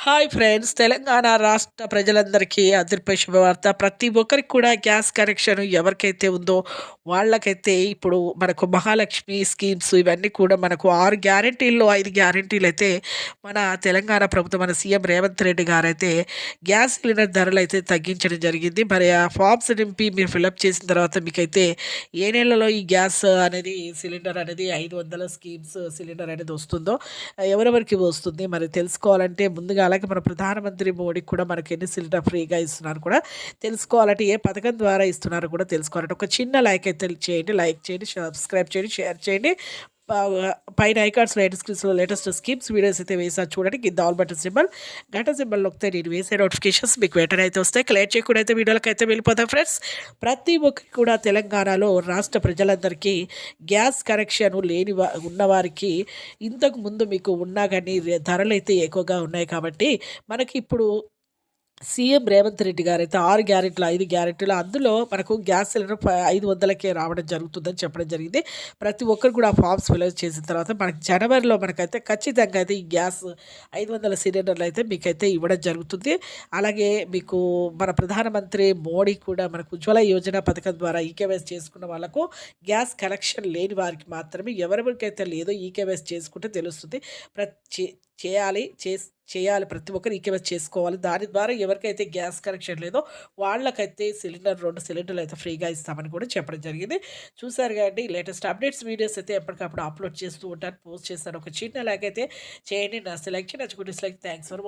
Hi friends! Telangana రాష్ట్ర ప్రజలందరికీ అదిరిపోయే శుభవార్త. ప్రతి ఒక్కరికి కూడా గ్యాస్ కనెక్షన్ ఎవరికైతే ఉందో వాళ్ళకైతే ఇప్పుడు మనకు మహాలక్ష్మి స్కీమ్స్ ఇవన్నీ కూడా మనకు 6 గ్యారంటీల్లో 5 గ్యారంటీలైతే మన తెలంగాణ ప్రభుత్వం మన సీఎం రేవంత్ రెడ్డి గారైతే గ్యాస్ సిలిండర్ ధరలైతే తగ్గించడం జరిగింది. మరి ఆ ఫార్మ్స్ నింపి మీరు ఫిలప్ చేసిన తర్వాత మీకైతే ఏ నెలలో ఈ గ్యాస్ అనేది సిలిండర్ అనేది 500 స్కీమ్స్ సిలిండర్ అనేది వస్తుందో ఎవరెవరికి వస్తుంది మరి తెలుసుకోవాలంటే ముందుగా అలాగే మన ప్రధానమంత్రి మోడీ కూడా మనకి ఎన్ని సిలిండర్ ఫ్రీగా ఇస్తున్నారు కూడా తెలుసుకోవాలంటే ఏ పథకం ద్వారా ఇస్తున్నారో కూడా తెలుసుకోవాలంటే ఒక చిన్న లైక్ అయితే చేయండి, లైక్ చేయండి, సబ్స్క్రైబ్ చేయండి, షేర్ చేయండి. పైన ఐకార్డ్స్లో స్క్రీన్స్లో లేటెస్ట్ స్కీమ్స్ వీడియోస్ అయితే వేసాను చూడండి. కింద ఆల్ బటన్ సింబల్ గంట సింబల్ నొక్కితే నేను వేసే నోటిఫికేషన్స్ మీకు వెంటనే అయితే వస్తాయి. క్లియర్ చేయకుండా అయితే వీడియోలకు అయితే వెళ్ళిపోతాం ఫ్రెండ్స్. ప్రతి ఒక్కరికి కూడా తెలంగాణలో రాష్ట్ర ప్రజలందరికీ గ్యాస్ కనెక్షన్ లేని ఉన్నవారికి ఇంతకు ముందు మీకు ఉన్నా కానీ ధరలు అయితే ఎక్కువగా ఉన్నాయి కాబట్టి మనకి ఇప్పుడు సీఎం రేవంత్ రెడ్డి గారైతే 6 గ్యారెంటీలు, 5 గ్యారెంటీలు అందులో మనకు గ్యాస్ సిలిండర్ 500కే రావడం జరుగుతుందని చెప్పడం జరిగింది. ప్రతి ఒక్కరు కూడా ఫార్మ్స్ ఫిల్ చేసిన తర్వాత మనకి జనవరిలో మనకైతే ఖచ్చితంగా అయితే ఈ గ్యాస్ 500 సిలిండర్లు అయితే మీకైతే ఇవ్వడం జరుగుతుంది. అలాగే మీకు మన ప్రధానమంత్రి మోడీ కూడా మనకు ఉజ్వల యోజన పథకం ద్వారా ఈకేవైసీ చేసుకున్న వాళ్ళకు గ్యాస్ కనెక్షన్ లేని వారికి మాత్రమే ఎవరెవరికైతే లేదో ఈకేవైసీ చేసుకుంటే తెలుస్తుంది. ప్రతి చేయాలి చేయాలి ప్రతి ఒక్కరు ఈకేవైసీ చేసుకోవాలి. దాని ద్వారా ఎవరికైతే గ్యాస్ కనెక్షన్ లేదో వాళ్ళకైతే 2 సిలిండర్లు అయితే ఫ్రీగా ఇస్తామని కూడా చెప్పడం జరిగింది. చూసారు కదండి లేటెస్ట్ అప్డేట్స్ వీడియోస్ అయితే ఎప్పటికప్పుడు అప్లోడ్ చేస్తూ ఉంటాను, పోస్ట్ చేస్తాను. ఒక చిన్న లైక్ అయితే చేయండి. నా సెలెక్షన్ నచ్చుకుంటే థ్యాంక్స్ ఫర్